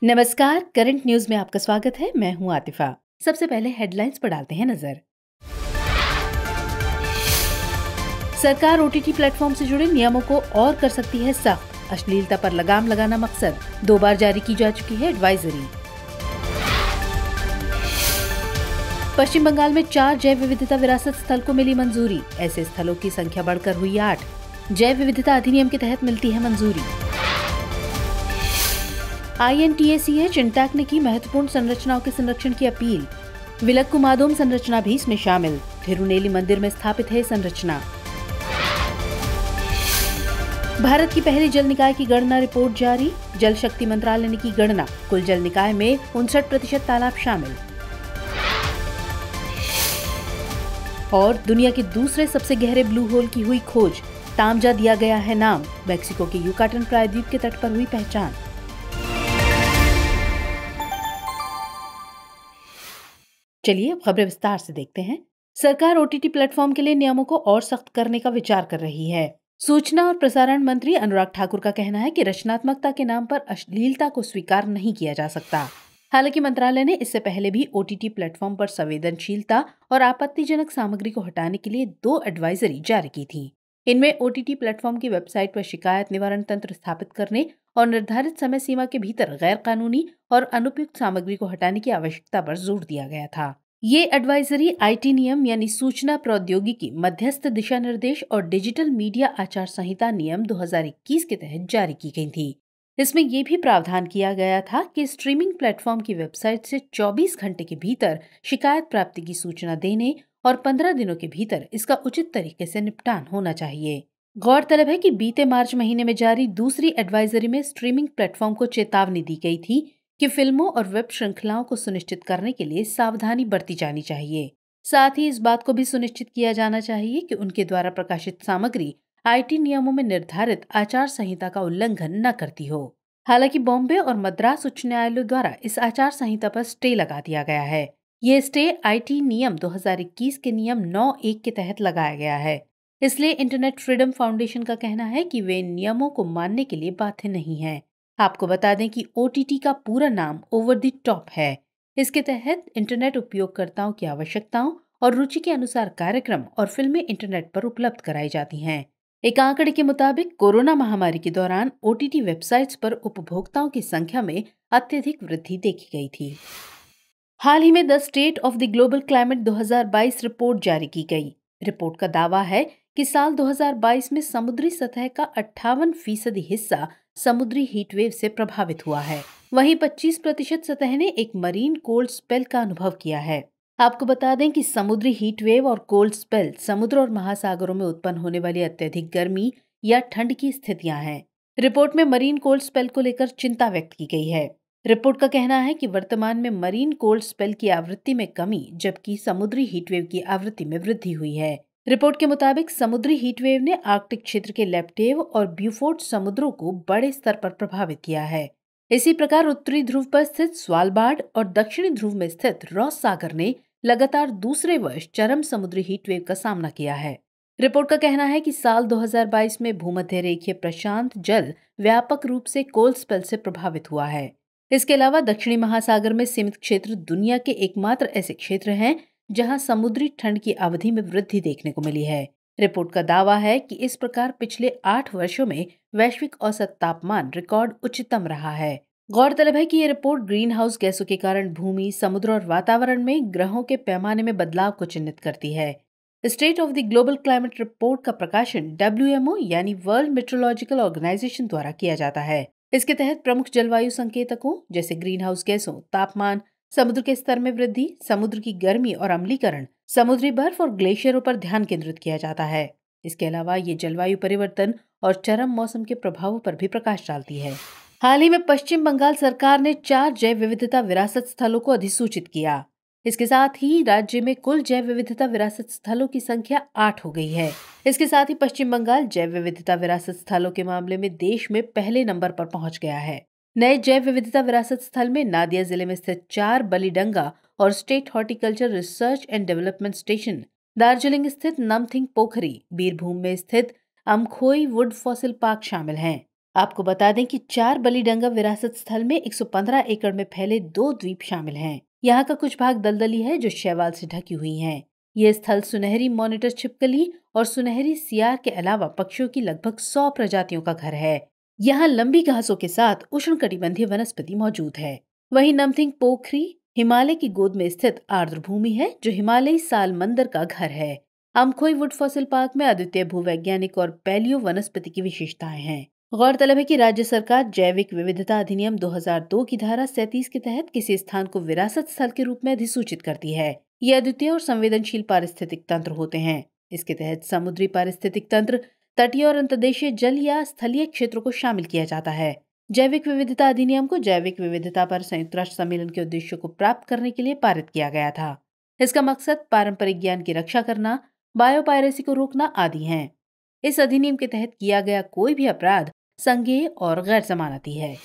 नमस्कार, current news में आपका स्वागत है। मैं हूं आतिफा। सबसे पहले हेडलाइंस पर डालते हैं नजर। सरकार ओटीटी प्लेटफॉर्म से जुड़े नियमों को और कर सकती है सख्त। अश्लीलता पर लगाम लगाना मकसद। 2 बार जारी की जा चुकी है एडवाइजरी। पश्चिम बंगाल में 4 जैव विविधता विरासत स्थल को मिली मंजूरी। ऐसे स्थलों की संख्या बढ़कर हुई 8। जैव विविधता अधिनियम के तहत मिलती है मंजूरी। INTACH इंटैक ने की महत्वपूर्ण संरचनाओं के संरक्षण की अपील। विलक्कुमादोम संरचना भी इसमें शामिल। थिरुनेली मंदिर में स्थापित है संरचना। भारत की पहली जल निकाय की गणना रिपोर्ट जारी। जल शक्ति मंत्रालय ने की गणना। कुल जल निकाय में 59% तालाब शामिल। और दुनिया के दूसरे सबसे गहरे ब्लू होल की हुई खोज। तामजा दिया गया है नाम। मेक्सिको के युकाटन प्रायद्वीप के तट पर हुई पहचान। चलिए अब खबरें विस्तार से देखते हैं। सरकार ओटीटी प्लेटफॉर्म के लिए नियमों को और सख्त करने का विचार कर रही है। सूचना और प्रसारण मंत्री अनुराग ठाकुर का कहना है कि रचनात्मकता के नाम पर अश्लीलता को स्वीकार नहीं किया जा सकता। हालांकि मंत्रालय ने इससे पहले भी ओटीटी प्लेटफॉर्म पर संवेदनशीलता और आपत्तिजनक सामग्री को हटाने के लिए 2 एडवाइजरी जारी की थी। इनमें ओटीटी प्लेटफॉर्म की वेबसाइट पर शिकायत निवारण तंत्र स्थापित करने और निर्धारित समय सीमा के भीतर गैर कानूनी और अनुपयुक्त सामग्री को हटाने की आवश्यकता पर जोर दिया गया था। ये एडवाइजरी आईटी नियम यानी सूचना प्रौद्योगिकी मध्यस्थ दिशा निर्देश और डिजिटल मीडिया आचार संहिता नियम 2021 के तहत जारी की गई थी। इसमें यह भी प्रावधान किया गया था कि स्ट्रीमिंग प्लेटफॉर्म की वेबसाइट से 24 घंटे के भीतर शिकायत प्राप्ति की सूचना देने और 15 दिनों के भीतर इसका उचित तरीके से निपटान होना चाहिए। गौरतलब है कि बीते मार्च महीने में जारी दूसरी एडवाइजरी में स्ट्रीमिंग प्लेटफॉर्म को चेतावनी दी गई थी कि फिल्मों और वेब श्रृंखलाओं को सुनिश्चित करने के लिए सावधानी बरती जानी चाहिए। साथ ही इस बात को भी सुनिश्चित किया जाना चाहिए कि उनके द्वारा प्रकाशित सामग्री आईटी नियमों में निर्धारित आचार संहिता का उल्लंघन न करती हो। हालांकि बॉम्बे और मद्रास उच्च न्यायालय द्वारा इस आचार संहिता पर स्टे लगा दिया गया है। ये स्टे आईटी नियम 2021 के नियम 9(1) के तहत लगाया गया है। इसलिए इंटरनेट फ्रीडम फाउंडेशन का कहना है कि वे नियमों को मानने के लिए बाध्य नहीं है। आपको बता दें कि ओटीटी का पूरा नाम ओवर द टॉप है। इसके तहत इंटरनेट उपयोगकर्ताओं की आवश्यकताओं और रुचि के अनुसार कार्यक्रम और फिल्में इंटरनेट पर उपलब्ध कराई जाती हैं। एक आंकड़े के मुताबिक कोरोना महामारी के दौरान ओटीटी वेबसाइट्स पर उपभोक्ताओं की संख्या में अत्यधिक वृद्धि देखी गई थी। हाल ही में the state of the global climate 2022 report जारी की गई। रिपोर्ट का दावा है कि साल 2022 में समुद्री सतह का 58% हिस्सा समुद्री हीटवेव से प्रभावित हुआ है। वहीं 25% सतह ने एक मरीन कोल्ड स्पेल का अनुभव किया है। आपको बता दें कि समुद्री हीटवेव और कोल्ड स्पेल समुद्र और महासागरों में उत्पन्न होने वाली अत्यधिक गर्मी या ठंड की स्थितियां हैं। रिपोर्ट में मरीन कोल्ड स्पेल को लेकर चिंता व्यक्त की गई है। रिपोर्ट का कहना है कि वर्तमान में मरीन कोल्ड स्पेल की आवृत्ति में कमी जबकि समुद्री हीटवेव की आवृत्ति में वृद्धि हुई है। रिपोर्ट के मुताबिक समुद्री हीटवेव ने आर्कटिक क्षेत्र के लेप्टेव और ब्यूफोर्ट समुद्रों को बड़े स्तर पर प्रभावित किया है। इसी प्रकार उत्तरी ध्रुव पर स्थित स्वालबार्ड और दक्षिणी ध्रुव में स्थित रॉस सागर ने लगातार दूसरे वर्ष चरम समुद्री हीटवेव का सामना किया है। रिपोर्ट का कहना है कि साल 2022 में भूमध्य रेखीय प्रशांत जल व्यापक रूप से कोल्ड स्पेल से प्रभावित हुआ है। इसके अलावा दक्षिणी महासागर में सीमित क्षेत्र दुनिया के एकमात्र ऐसे क्षेत्र हैं जहां समुद्री ठंड की अवधि में वृद्धि देखने को मिली है। रिपोर्ट का दावा है कि इस प्रकार पिछले 8 वर्षों में वैश्विक औसत तापमान रिकॉर्ड उच्चतम रहा है। गौरतलब है कि ये रिपोर्ट ग्रीन हाउस गैसों के कारण भूमि, समुद्र और वातावरण में ग्रहों के पैमाने में बदलाव को चिन्हित करती है। State of the global climate report का प्रकाशन WMO यानी वर्ल्ड मेट्रोलॉजिकल ऑर्गेनाइजेशन द्वारा किया जाता है। इसके तहत प्रमुख जलवायु संकेतकों जैसे ग्रीन हाउस गैसों, तापमान, समुद्र के स्तर में वृद्धि, समुद्र की गर्मी और अम्लीकरण, समुद्री बर्फ और ग्लेशियरों पर ध्यान केंद्रित किया जाता है। इसके अलावा ये जलवायु परिवर्तन और चरम मौसम के प्रभावों पर भी प्रकाश डालती है। हाल ही में पश्चिम बंगाल सरकार ने 4 जैव विविधता विरासत स्थलों को अधिसूचित किया। इसके साथ ही राज्य में कुल जैव विविधता विरासत स्थलों की संख्या 8 हो गई है। इसके साथ ही पश्चिम बंगाल जैव विविधता विरासत स्थलों के मामले में देश में पहले नंबर पर पहुंच गया है। नए जैव विविधता विरासत स्थल में नादिया जिले में स्थित 4 बलिडंगा और state horticulture research and development station, Darjeeling स्थित नमथिंग पोखरी, बीरभूम में स्थित अमखोई वुड फॉसिल पार्क शामिल हैं। आपको बता दें कि 4 बलिडंगा विरासत स्थल में 115 एकड़ में फैले 2 द्वीप शामिल हैं। यहाँ का कुछ भाग दलदली है जो शैवाल से ढकी हुई हैं। ये स्थल सुनहरी मॉनिटर छिपकली और सुनहरी सियार के अलावा पक्षियों की लगभग 100 प्रजातियों का घर है। यहाँ लंबी घासों के साथ उष्णकटिबंधीय वनस्पति मौजूद है। वहीं नमथिंग पोखरी हिमालय की गोद में स्थित आर्द्र भूमि है जो हिमालयी सालमंदर का घर है। अमखोई वुड फॉसिल पार्क में अद्वितीय भूवैज्ञानिक और पैलियो वनस्पति की विशेषताएं हैं। गौरतलब है कि राज्य सरकार जैविक विविधता अधिनियम 2002 की धारा 37 के तहत किसी स्थान को विरासत स्थल के रूप में अधिसूचित करती है। ये अद्वितीय और संवेदनशील पारिस्थितिक तंत्र होते हैं। इसके तहत समुद्री पारिस्थितिक तंत्र, तटीय और अंतर्देशीय जल या स्थलीय क्षेत्रों को शामिल किया जाता है। जैविक विविधता अधिनियम को जैविक विविधता पर संयुक्त राष्ट्र सम्मेलन के उद्देश्यों को प्राप्त करने के लिए पारित किया गया था। इसका मकसद पारंपरिक ज्ञान की रक्षा करना, बायोपायरेसी को रोकना आदि हैं। इस अधिनियम के तहत किया गया कोई भी अपराध संज्ञेय और गैर जमानती है।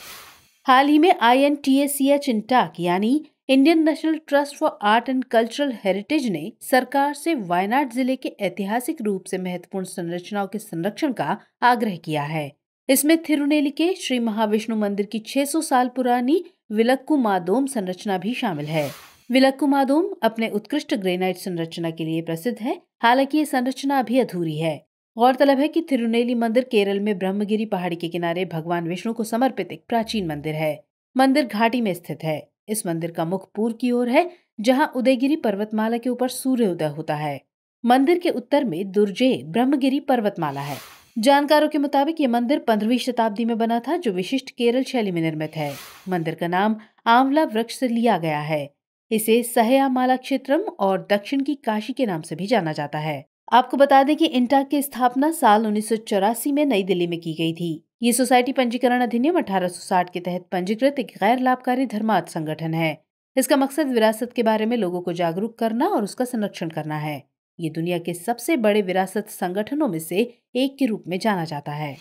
हाल ही में INTACH इंटाक यानी Indian national trust for art and cultural heritage ने सरकार से वायनाड जिले के ऐतिहासिक रूप से महत्वपूर्ण संरचनाओं के संरक्षण का आग्रह किया है। इसमें थिरुनेली के श्री महाविष्णु मंदिर की 600 साल पुरानी विलक्कु मादोम संरचना भी शामिल है। विलक्कु मादोम अपने उत्कृष्ट ग्रेनाइट संरचना के लिए प्रसिद्ध है। हालांकि ये संरचना अभी अधूरी है। गौरतलब है कि थिरुनेली मंदिर केरल में ब्रह्मगिरी पहाड़ी के किनारे भगवान विष्णु को समर्पित एक प्राचीन मंदिर है। मंदिर घाटी में स्थित है। इस मंदिर का मुख पूर्व की ओर है, जहां उदयगिरी पर्वतमाला के ऊपर सूर्योदय होता है। मंदिर के उत्तर में दुर्जे ब्रह्मगिरी पर्वतमाला है। जानकारों के मुताबिक ये मंदिर 15वीं शताब्दी में बना था, जो विशिष्ट केरल शैली में निर्मित है। मंदिर का नाम आंवला वृक्ष से लिया गया है। इसे सहयामाला क्षेत्रम और दक्षिण की काशी के नाम से भी जाना जाता है। आपको बता दें कि इंटाक की स्थापना साल 1984 में नई दिल्ली में की गई थी। ये सोसाइटी पंजीकरण अधिनियम 1860 के तहत पंजीकृत एक गैर लाभकारी धर्मार्थ संगठन है। इसका मकसद विरासत के बारे में लोगों को जागरूक करना और उसका संरक्षण करना है। ये दुनिया के सबसे बड़े विरासत संगठनों में से एक के रूप में जाना जाता है।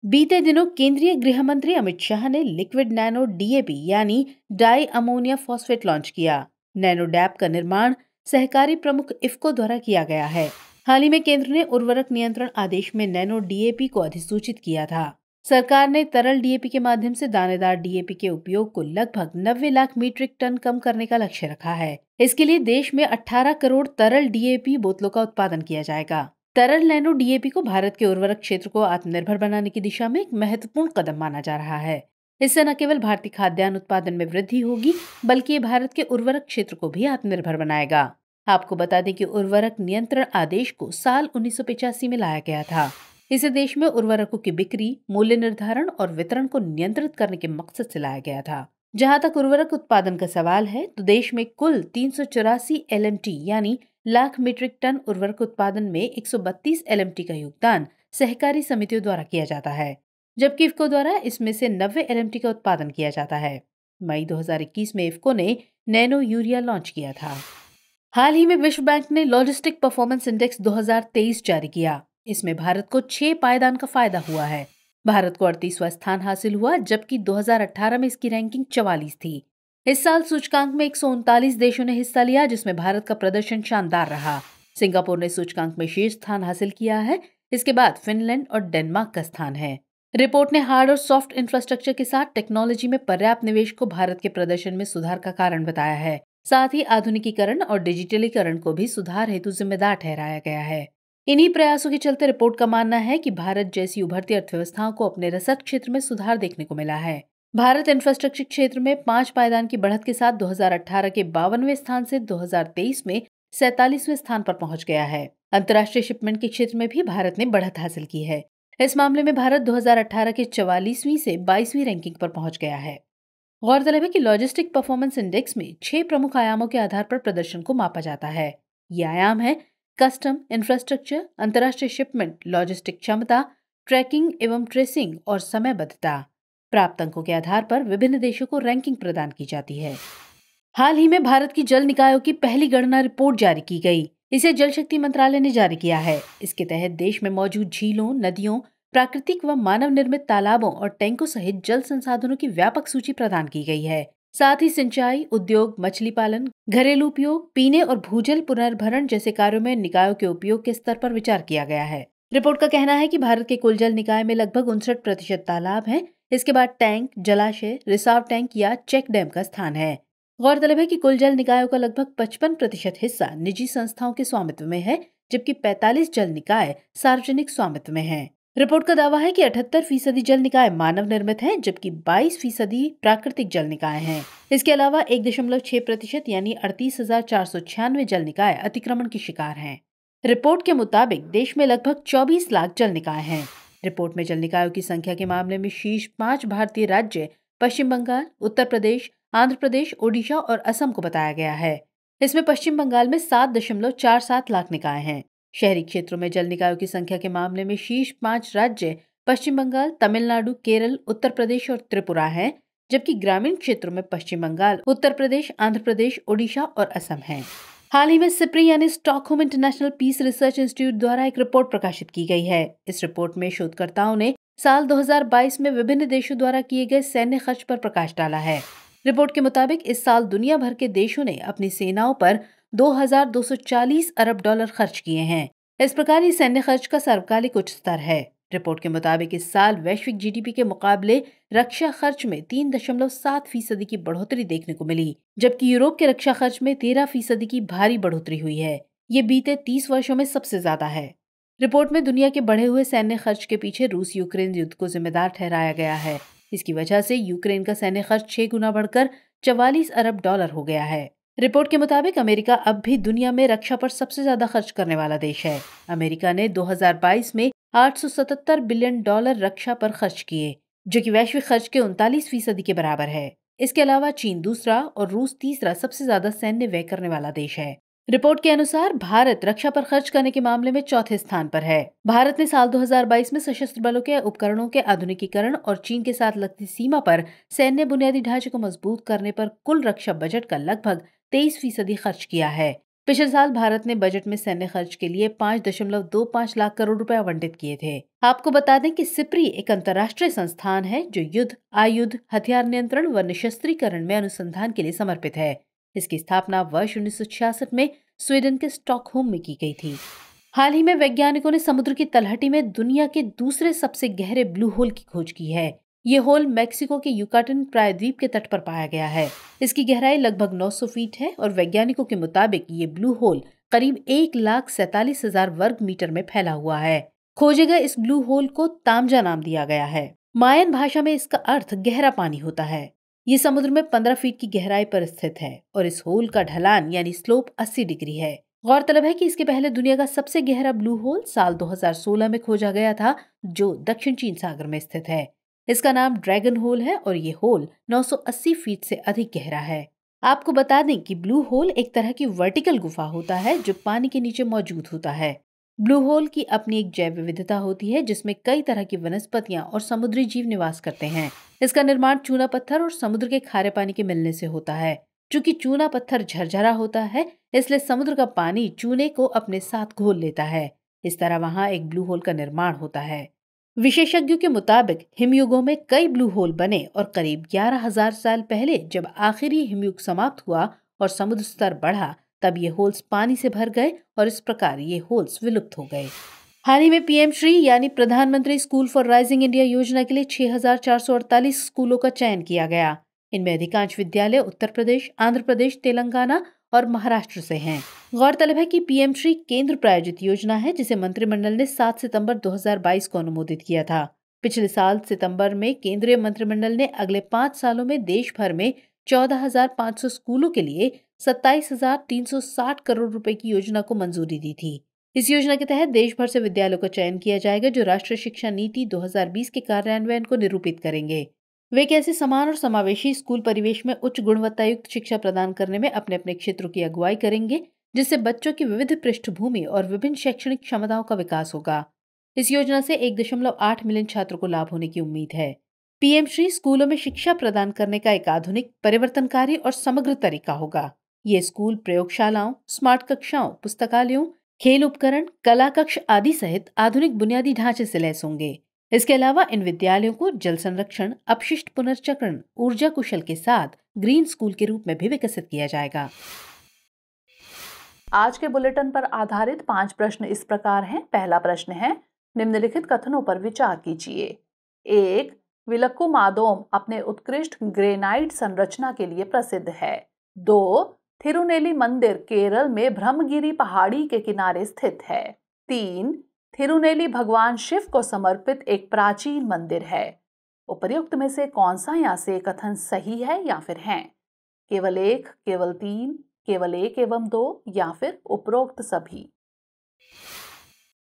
बीते दिनों केंद्रीय गृह मंत्री अमित शाह ने लिक्विड नैनो DAP यानी डाई अमोनिया फॉस्फेट लॉन्च किया। नैनो डैप का निर्माण सहकारी प्रमुख इफ्को द्वारा किया गया है। हाल ही में केंद्र ने उर्वरक नियंत्रण आदेश में नैनो DAP को अधिसूचित किया था। सरकार ने तरल DAP के माध्यम से दानेदार DAP के उपयोग को लगभग 90 लाख मीट्रिक टन कम करने का लक्ष्य रखा है। इसके लिए देश में 18 करोड़ तरल DAP बोतलों का उत्पादन किया जाएगा। तरल नैनो DAP को भारत के उर्वरक क्षेत्र को आत्मनिर्भर बनाने की दिशा में एक महत्वपूर्ण कदम माना जा रहा है। इससे न केवल भारतीय खाद्यान्न उत्पादन में वृद्धि होगी, बल्कि ये भारत के उर्वरक क्षेत्र को भी आत्मनिर्भर बनाएगा। आपको बता दें कि उर्वरक नियंत्रण आदेश को साल 1985 में लाया गया था। इसे देश में उर्वरकों की बिक्री, मूल्य निर्धारण और वितरण को नियंत्रित करने के मकसद से लाया गया था। जहां तक उर्वरक उत्पादन का सवाल है, तो देश में कुल 384 LMT यानी लाख मीट्रिक टन उर्वरक उत्पादन में 132 LMT का योगदान सहकारी समितियों द्वारा किया जाता है, जबकि इफ्को द्वारा इसमें से 90 LMT का उत्पादन किया जाता है। मई 2021 में इफ्को ने नैनो यूरिया लॉन्च किया था। हाल ही में विश्व बैंक ने लॉजिस्टिक परफॉर्मेंस इंडेक्स 2023 जारी किया। इसमें भारत को 6 पायदान का फायदा हुआ है। भारत को 38वां स्थान हासिल हुआ, जबकि 2018 में इसकी रैंकिंग 44 थी। इस साल सूचकांक में 139 देशों ने हिस्सा लिया, जिसमें भारत का प्रदर्शन शानदार रहा। सिंगापुर ने सूचकांक में शीर्ष स्थान हासिल किया है। इसके बाद फिनलैंड और डेनमार्क का स्थान है। रिपोर्ट ने हार्ड और सॉफ्ट इंफ्रास्ट्रक्चर के साथ टेक्नोलॉजी में पर्याप्त निवेश को भारत के प्रदर्शन में सुधार का कारण बताया है। साथ ही आधुनिकीकरण और डिजिटलीकरण को भी सुधार हेतु जिम्मेदार ठहराया गया है। इन्हीं प्रयासों के चलते रिपोर्ट का मानना है कि भारत जैसी उभरती अर्थव्यवस्थाओं को अपने रसद क्षेत्र में सुधार देखने को मिला है। भारत इंफ्रास्ट्रक्चर क्षेत्र में 5 पायदान की बढ़त के साथ 2018 के 52वें स्थान से 2023 में 47वें स्थान पर पहुंच गया है। अंतर्राष्ट्रीय शिपमेंट के क्षेत्र में भी भारत ने बढ़त हासिल की है। इस मामले में भारत 2018 के 44वीं से 22वीं रैंकिंग पर पहुंच गया है। गौरतलब है कि लॉजिस्टिक परफॉर्मेंस इंडेक्स में 6 प्रमुख आयामों के आधार पर प्रदर्शन को मापा जाता है। ये आयाम है कस्टम, इंफ्रास्ट्रक्चर, अंतर्राष्ट्रीय शिपमेंट, लॉजिस्टिक क्षमता, ट्रैकिंग एवं ट्रेसिंग और समयबद्धता। प्राप्त अंकों के आधार पर विभिन्न देशों को रैंकिंग प्रदान की जाती है। हाल ही में भारत की जल निकायों की पहली गणना रिपोर्ट जारी की गई। इसे जल शक्ति मंत्रालय ने जारी किया है। इसके तहत देश में मौजूद झीलों, नदियों, प्राकृतिक व मानव निर्मित तालाबों और टैंकों सहित जल संसाधनों की व्यापक सूची प्रदान की गई है। साथ ही सिंचाई, उद्योग, मछली पालन, घरेलू उपयोग, पीने और भूजल पुनर्भरण जैसे कार्यों में निकायों के उपयोग के स्तर पर विचार किया गया है। रिपोर्ट का कहना है कि भारत के कुल जल निकाय में लगभग 59% तालाब हैं। इसके बाद टैंक, जलाशय, रिसाव टैंक या चेक डैम का स्थान है। गौरतलब है कि कुल जल निकायों का लगभग 55% हिस्सा निजी संस्थाओं के स्वामित्व में है, जबकि 45 जल निकाय सार्वजनिक स्वामित्व में हैं। रिपोर्ट का दावा है कि 78% जल निकाय मानव निर्मित हैं, जबकि 22% प्राकृतिक जल निकाय हैं। इसके अलावा 1.6% यानी 38,496 जल निकाय अतिक्रमण के शिकार हैं। रिपोर्ट के मुताबिक देश में लगभग 24 लाख जल निकाय हैं। रिपोर्ट में जल निकायों की संख्या के मामले में शीर्ष 5 भारतीय राज्य पश्चिम बंगाल, उत्तर प्रदेश, आंध्र प्रदेश, ओडिशा और असम को बताया गया है। इसमें पश्चिम बंगाल में 7.47 लाख निकाय हैं। शहरी क्षेत्रों में जल निकायों की संख्या के मामले में शीर्ष 5 राज्य पश्चिम बंगाल, तमिलनाडु, केरल, उत्तर प्रदेश और त्रिपुरा हैं, जबकि ग्रामीण क्षेत्रों में पश्चिम बंगाल, उत्तर प्रदेश, आंध्र प्रदेश, ओडिशा और असम हैं। हाल ही में सिप्री यानी Stockholm International Peace Research Institute द्वारा एक रिपोर्ट प्रकाशित की गई है। इस रिपोर्ट में शोधकर्ताओं ने साल 2022 में विभिन्न देशों द्वारा किए गए सैन्य खर्च पर प्रकाश डाला है। रिपोर्ट के मुताबिक इस साल दुनिया भर के देशों ने अपनी सेनाओं पर 2,240 अरब डॉलर खर्च किए हैं। इस प्रकार ये सैन्य खर्च का सर्वकालिक उच्च स्तर है। रिपोर्ट के मुताबिक इस साल वैश्विक जीडीपी के मुकाबले रक्षा खर्च में 3.7% की बढ़ोतरी देखने को मिली, जबकि यूरोप के रक्षा खर्च में 13% की भारी बढ़ोतरी हुई है। ये बीते 30 वर्षों में सबसे ज्यादा है। रिपोर्ट में दुनिया के बढ़े हुए सैन्य खर्च के पीछे रूस यूक्रेन युद्ध को जिम्मेदार ठहराया गया है। इसकी वजह से यूक्रेन का सैन्य खर्च 6 गुना बढ़कर 44 अरब डॉलर हो गया है। रिपोर्ट के मुताबिक अमेरिका अब भी दुनिया में रक्षा पर सबसे ज्यादा खर्च करने वाला देश है। अमेरिका ने 2022 में 877 बिलियन डॉलर रक्षा पर खर्च किए, जो कि वैश्विक खर्च के 39% के बराबर है। इसके अलावा चीन दूसरा और रूस तीसरा सबसे ज्यादा सैन्य व्यय करने वाला देश है। रिपोर्ट के अनुसार भारत रक्षा पर खर्च करने के मामले में चौथे स्थान पर है। भारत ने साल 2022 में सशस्त्र बलों के उपकरणों के आधुनिकीकरण और चीन के साथ लगती सीमा पर सैन्य बुनियादी ढांचे को मजबूत करने पर कुल रक्षा बजट का लगभग 23% खर्च किया है। पिछले साल भारत ने बजट में सैन्य खर्च के लिए 5.25 लाख करोड़ रुपए आवंटित किए थे। आपको बता दें कि सिप्री एक अंतर्राष्ट्रीय संस्थान है जो युद्ध, आयुध, हथियार नियंत्रण व निशस्त्रीकरण में अनुसंधान के लिए समर्पित है। इसकी स्थापना वर्ष 1966 में स्वीडन के स्टॉकहोम में की गई थी। हाल ही में वैज्ञानिकों ने समुद्र की तलहटी में दुनिया के दूसरे सबसे गहरे ब्लू होल की खोज की है। ये होल मेक्सिको के युकाटन प्रायद्वीप के तट पर पाया गया है। इसकी गहराई लगभग 900 फीट है और वैज्ञानिकों के मुताबिक ये ब्लू होल करीब 1,47,000 वर्ग मीटर में फैला हुआ है। खोजे गए इस ब्लू होल को तामजा नाम दिया गया है। मायन भाषा में इसका अर्थ गहरा पानी होता है। ये समुद्र में 15 फीट की गहराई पर स्थित है और इस होल का ढलान यानी स्लोप 80 डिग्री है। गौरतलब है कि इसके पहले दुनिया का सबसे गहरा ब्लू होल साल 2016 में खोजा गया था, जो दक्षिण चीन सागर में स्थित है। इसका नाम ड्रैगन होल है और ये होल 980 फीट से अधिक गहरा है। आपको बता दें कि ब्लू होल एक तरह की वर्टिकल गुफा होता है जो पानी के नीचे मौजूद होता है। ब्लू होल की अपनी एक जैव विविधता होती है जिसमें कई तरह की वनस्पतियां और समुद्री जीव निवास करते हैं। इसका निर्माण चूना पत्थर और समुद्र के खारे पानी के मिलने से होता है। चूंकि चूना पत्थर झरझरा होता है, इसलिए समुद्र का पानी चूने को अपने साथ घोल लेता है। इस तरह वहां एक ब्लू होल का निर्माण होता है। विशेषज्ञों के मुताबिक हिमयुगों में कई ब्लू होल बने और करीब 11,000 साल पहले जब आखिरी हिमयुग समाप्त हुआ और समुद्र स्तर बढ़ा, तब ये होल्स पानी से भर गए और इस प्रकार ये होल्स विलुप्त हो गए। हाल ही में पीएम श्री यानी प्रधानमंत्री स्कूल फॉर राइजिंग इंडिया योजना के लिए 6,448 स्कूलों का चयन किया गया। इनमें अधिकांश विद्यालय उत्तर प्रदेश, आंध्र प्रदेश, तेलंगाना और महाराष्ट्र से हैं। गौरतलब है कि पीएम श्री केंद्र प्रायोजित योजना है जिसे मंत्रिमंडल ने 7 सितंबर 2022 को अनुमोदित किया था। पिछले साल सितंबर में केंद्रीय मंत्रिमंडल ने अगले 5 सालों में देश भर में 14,500 स्कूलों के लिए 27,360 करोड़ रुपए की योजना को मंजूरी दी थी। इस योजना के तहत देश भर से विद्यालयों का चयन किया जाएगा जो राष्ट्रीय शिक्षा नीति 2020 के कार्यान्वयन को निरूपित करेंगे। वे कैसे समान और समावेशी स्कूल परिवेश में उच्च गुणवत्ता युक्त शिक्षा प्रदान करने में अपने अपने क्षेत्रों की अगुवाई करेंगे, जिससे बच्चों की विविध पृष्ठभूमि और विभिन्न शैक्षणिक क्षमताओं का विकास होगा। इस योजना से 1.8 मिलियन छात्रों को लाभ होने की उम्मीद है। पीएम श्री स्कूलों में शिक्षा प्रदान करने का एक आधुनिक, परिवर्तनकारी और समग्र तरीका होगा। ये स्कूल प्रयोगशालाओं, स्मार्ट कक्षाओं, पुस्तकालयों, खेल उपकरण, कला कक्ष आदि सहित आधुनिक बुनियादी ढांचे से लैस होंगे। इसके अलावा इन विद्यालयों को जल संरक्षण, अपशिष्ट पुनर्चक्रण, ऊर्जा कुशल के साथ ग्रीन स्कूल के रूप में भी विकसित किया जाएगा। आज के बुलेटिन पर आधारित 5 प्रश्न इस प्रकार हैं। पहला प्रश्न है, निम्नलिखित कथनों पर विचार कीजिए। 1. विलक्कुमादोम अपने उत्कृष्ट ग्रेनाइट संरचना के लिए प्रसिद्ध है। 2. थिरुनेली मंदिर केरल में ब्रह्मगिरी पहाड़ी के किनारे स्थित है। 3. थिरुनेली भगवान शिव को समर्पित एक प्राचीन मंदिर है। उपर्युक्त में से कौन सा या से कथन सही है या फिर हैं? केवल 1, केवल 3, केवल 1 एवं 2 या फिर उपरोक्त सभी।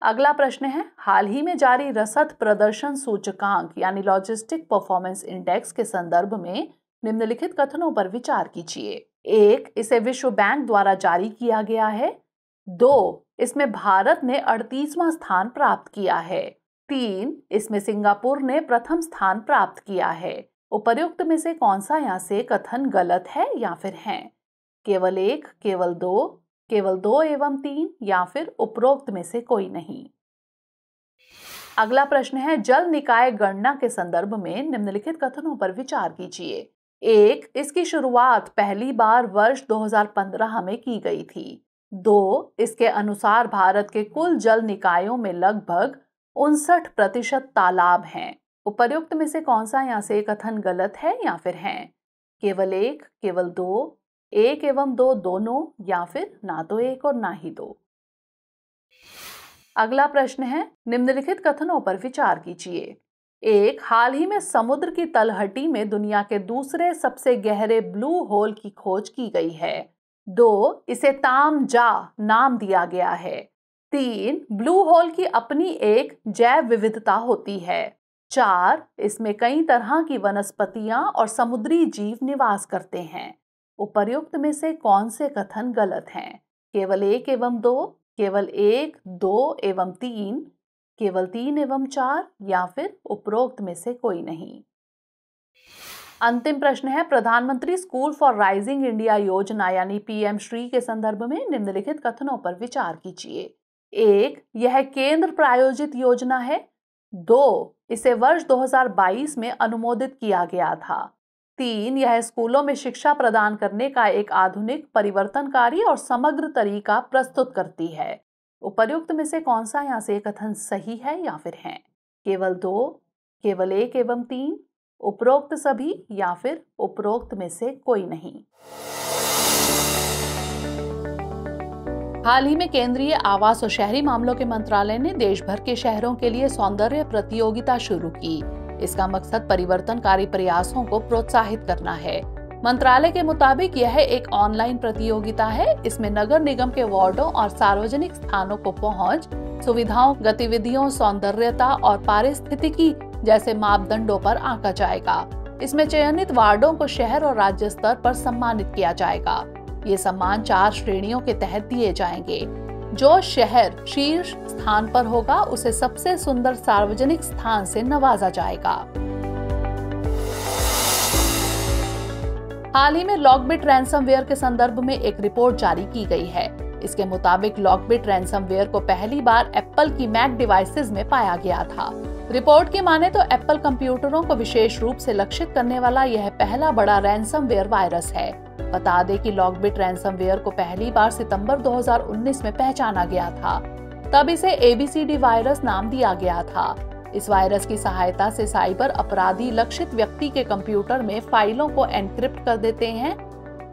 अगला प्रश्न है, हाल ही में जारी रसद प्रदर्शन सूचकांक यानी लॉजिस्टिक परफॉर्मेंस इंडेक्स के संदर्भ में निम्नलिखित कथनों पर विचार कीजिए। 1. इसे विश्व बैंक द्वारा जारी किया गया है। 2. इसमें भारत ने 38वां स्थान प्राप्त किया है। 3. इसमें सिंगापुर ने प्रथम स्थान प्राप्त किया है। उपर्युक्त में से कौन सा या से कथन गलत है या फिर हैं? केवल 1, केवल 2, केवल 2 एवं 3 या फिर उपरोक्त में से कोई नहीं। अगला प्रश्न है, जल निकाय गणना के संदर्भ में निम्नलिखित कथनों पर विचार कीजिए। 1. इसकी शुरुआत पहली बार वर्ष 2015 में की गई थी। 2. इसके अनुसार भारत के कुल जल निकायों में लगभग 59% तालाब हैं। उपर्युक्त में से कौन सा या से कथन गलत है या फिर हैं? केवल 1, केवल 2, 1 एवं 2 दोनों या फिर ना तो 1 और ना ही 2। अगला प्रश्न है, निम्नलिखित कथनों पर विचार कीजिए। 1. हाल ही में समुद्र की तलहटी में दुनिया के दूसरे सबसे गहरे ब्लू होल की खोज की गई है। 2. इसे ताम जा नाम दिया गया है। 3. ब्लू होल की अपनी एक जैव विविधता होती है। 4. इसमें कई तरह की वनस्पतियां और समुद्री जीव निवास करते हैं। उपर्युक्त में से कौन से कथन गलत हैं? केवल 1 एवं 2, केवल 1, 2 एवं 3, केवल 3 एवं 4 या फिर उपरोक्त में से कोई नहीं। अंतिम प्रश्न है, प्रधानमंत्री स्कूल फॉर राइजिंग इंडिया योजना यानी पीएम श्री के संदर्भ में निम्नलिखित कथनों पर विचार कीजिए। 1. यह केंद्र प्रायोजित योजना है। 2. इसे वर्ष 2022 में अनुमोदित किया गया था। 3. यह स्कूलों में शिक्षा प्रदान करने का एक आधुनिक, परिवर्तनकारी और समग्र तरीका प्रस्तुत करती है। उपर्युक्त में से कौन सा या से कथन सही है या फिर हैं? केवल 2, केवल 1 एवं 3, उपरोक्त सभी या फिर उपरोक्त में से कोई नहीं। हाल ही में केंद्रीय आवास और शहरी मामलों के मंत्रालय ने देश भर के शहरों के लिए सौंदर्य प्रतियोगिता शुरू की। इसका मकसद परिवर्तनकारी प्रयासों को प्रोत्साहित करना है। मंत्रालय के मुताबिक यह एक ऑनलाइन प्रतियोगिता है। इसमें नगर निगम के वार्डों और सार्वजनिक स्थानों को पहुंच, सुविधाओं, गतिविधियों, सौंदर्यता और पारिस्थितिकी जैसे मापदंडों पर आंका जाएगा। इसमें चयनित वार्डों को शहर और राज्य स्तर पर सम्मानित किया जाएगा। ये सम्मान 4 श्रेणियों के तहत दिए जाएंगे। जो शहर शीर्ष स्थान पर होगा उसे सबसे सुंदर सार्वजनिक स्थान से नवाजा जाएगा। हाल ही में लॉकबिट रैंसमवेयर के संदर्भ में एक रिपोर्ट जारी की गई है। इसके मुताबिक लॉकबिट रैंसमवेयर को पहली बार एप्पल की मैक डिवाइसेस में पाया गया था। रिपोर्ट की माने तो एप्पल कंप्यूटरों को विशेष रूप से लक्षित करने वाला यह पहला बड़ा रैंसमवेयर वायरस है। बता दें कि लॉकबिट रैंसमवेयर को पहली बार सितंबर 2019 में पहचाना गया था। तब इसे ABCD वायरस नाम दिया गया था। इस वायरस की सहायता से साइबर अपराधी लक्षित व्यक्ति के कंप्यूटर में फाइलों को एनक्रिप्ट कर देते हैं,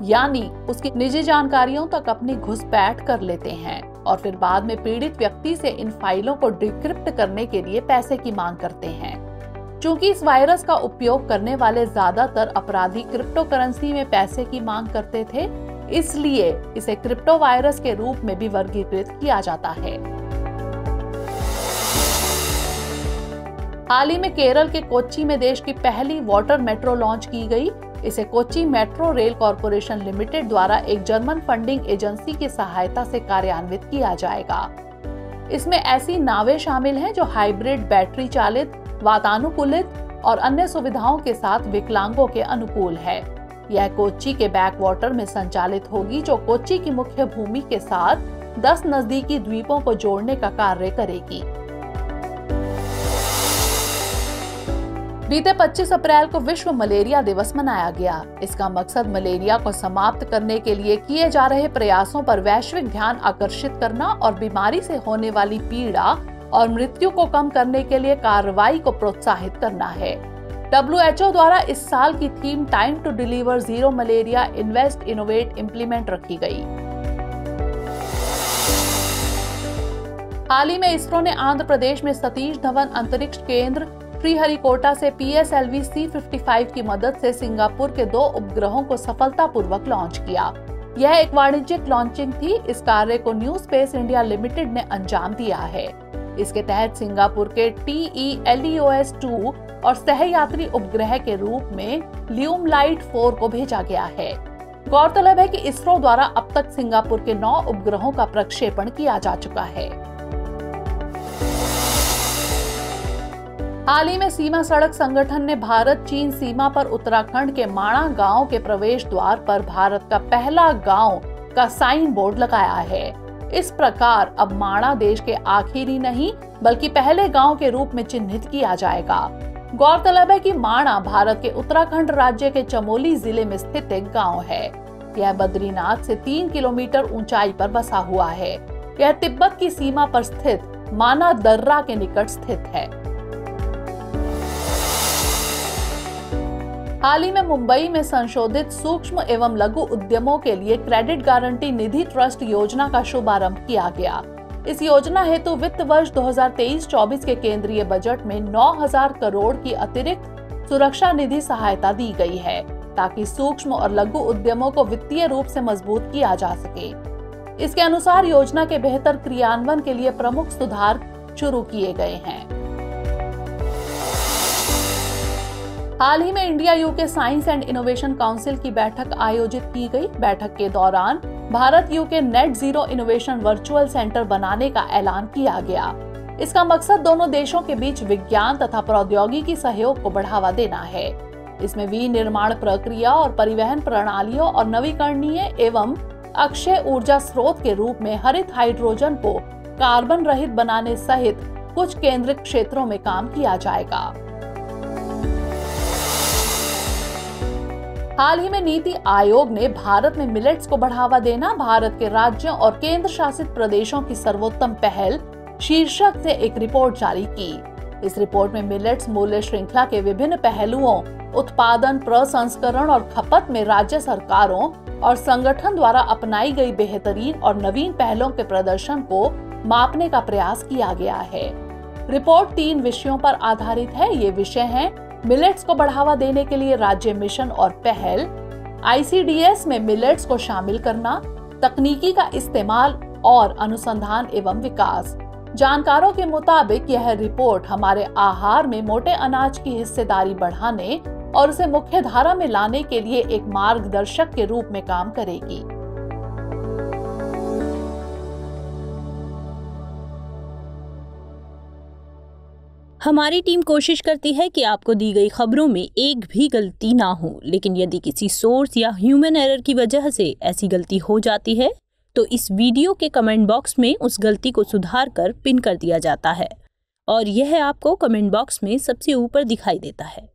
यानी उसकी निजी जानकारियों तक अपनी घुसपैठ कर लेते हैं और फिर बाद में पीड़ित व्यक्ति से इन फाइलों को डिक्रिप्ट करने के लिए पैसे की मांग करते हैं। चूंकि इस वायरस का उपयोग करने वाले ज्यादातर अपराधी क्रिप्टो करेंसी में पैसे की मांग करते थे, इसलिए इसे क्रिप्टो वायरस के रूप में भी वर्गीकृत किया जाता है। हाल ही में केरल के कोच्चि में देश की पहली वाटर मेट्रो लॉन्च की गई। इसे Kochi metro rail corporation limited द्वारा एक जर्मन फंडिंग एजेंसी की सहायता से कार्यान्वित किया जाएगा। इसमें ऐसी नावें शामिल हैं जो हाइब्रिड, बैटरी चालित, वातानुकूलित और अन्य सुविधाओं के साथ विकलांगों के अनुकूल है। यह कोच्चि के बैक वाटर में संचालित होगी, जो कोच्चि की मुख्य भूमि के साथ 10 नजदीकी द्वीपों को जोड़ने का कार्य करेगी। बीते 25 अप्रैल को विश्व मलेरिया दिवस मनाया गया। इसका मकसद मलेरिया को समाप्त करने के लिए किए जा रहे प्रयासों पर वैश्विक ध्यान आकर्षित करना और बीमारी से होने वाली पीड़ा और मृत्यु को कम करने के लिए कार्रवाई को प्रोत्साहित करना है। WHO द्वारा इस साल की theme time to deliver zero malaria, invest, innovate, implement रखी गई। हाल ही में इसरो ने आंध्र प्रदेश में सतीश धवन अंतरिक्ष केंद्र श्रीहरिकोटा से PSLV C-55 की मदद से सिंगापुर के 2 उपग्रहों को सफलतापूर्वक लॉन्च किया। यह एक वाणिज्यिक लॉन्चिंग थी। इस कार्य को न्यू स्पेस इंडिया लिमिटेड ने अंजाम दिया है। इसके तहत सिंगापुर के TELEOS-2 और सहयात्री उपग्रह के रूप में ल्यूमलाइट 4 को भेजा गया है। गौरतलब है कि इसरो द्वारा अब तक सिंगापुर के 9 उपग्रहों का प्रक्षेपण किया जा चुका है। हाल ही में सीमा सड़क संगठन ने भारत चीन सीमा पर उत्तराखंड के माणा गांव के प्रवेश द्वार पर भारत का पहला गांव का साइन बोर्ड लगाया है। इस प्रकार अब माणा देश के आखिरी नहीं बल्कि पहले गांव के रूप में चिन्हित किया जाएगा। गौरतलब है कि माणा भारत के उत्तराखंड राज्य के चमोली जिले में स्थित एक गांव है। यह बद्रीनाथ से 3 किलोमीटर ऊंचाई पर बसा हुआ है। यह तिब्बत की सीमा पर स्थित माना दर्रा के निकट स्थित है। हाल ही में मुंबई में संशोधित सूक्ष्म एवं लघु उद्यमों के लिए क्रेडिट गारंटी निधि ट्रस्ट योजना का शुभारंभ किया गया। इस योजना हेतु वित्त वर्ष 2023-24 के केंद्रीय बजट में 9,000 करोड़ की अतिरिक्त सुरक्षा निधि सहायता दी गई है ताकि सूक्ष्म और लघु उद्यमों को वित्तीय रूप से मजबूत किया जा सके। इसके अनुसार योजना के बेहतर क्रियान्वयन के लिए प्रमुख सुधार शुरू किए गए हैं। हाल ही में India UK science and innovation council की बैठक आयोजित की गई। बैठक के दौरान Bharat UK net zero innovation virtual centre बनाने का ऐलान किया गया। इसका मकसद दोनों देशों के बीच विज्ञान तथा प्रौद्योगिकी सहयोग को बढ़ावा देना है। इसमें विनिर्माण प्रक्रिया और परिवहन प्रणालियों और नवीकरणीय एवं अक्षय ऊर्जा स्रोत के रूप में हरित हाइड्रोजन को कार्बन रहित बनाने सहित कुछ केंद्रित क्षेत्रों में काम किया जाएगा। हाल ही में नीति आयोग ने भारत में मिलेट्स को बढ़ावा देना भारत के राज्यों और केंद्र शासित प्रदेशों की सर्वोत्तम पहल शीर्षक से एक रिपोर्ट जारी की। इस रिपोर्ट में मिलेट्स मूल्य श्रृंखला के विभिन्न पहलुओं, उत्पादन, प्रसंस्करण और खपत में राज्य सरकारों और संगठन द्वारा अपनाई गई बेहतरीन और नवीन पहलों के प्रदर्शन को मापने का प्रयास किया गया है। रिपोर्ट 3 विषयों पर आधारित है। ये विषय हैं मिलेट्स को बढ़ावा देने के लिए राज्य मिशन और पहल, ICDS में मिलेट्स को शामिल करना, तकनीकी का इस्तेमाल और अनुसंधान एवं विकास। जानकारों के मुताबिक यह रिपोर्ट हमारे आहार में मोटे अनाज की हिस्सेदारी बढ़ाने और उसे मुख्य धारा में लाने के लिए एक मार्गदर्शक के रूप में काम करेगी। हमारी टीम कोशिश करती है कि आपको दी गई खबरों में एक भी गलती ना हो, लेकिन यदि किसी सोर्स या ह्यूमन एरर की वजह से ऐसी गलती हो जाती है तो इस वीडियो के कमेंट बॉक्स में उस गलती को सुधार कर पिन कर दिया जाता है और यह आपको कमेंट बॉक्स में सबसे ऊपर दिखाई देता है।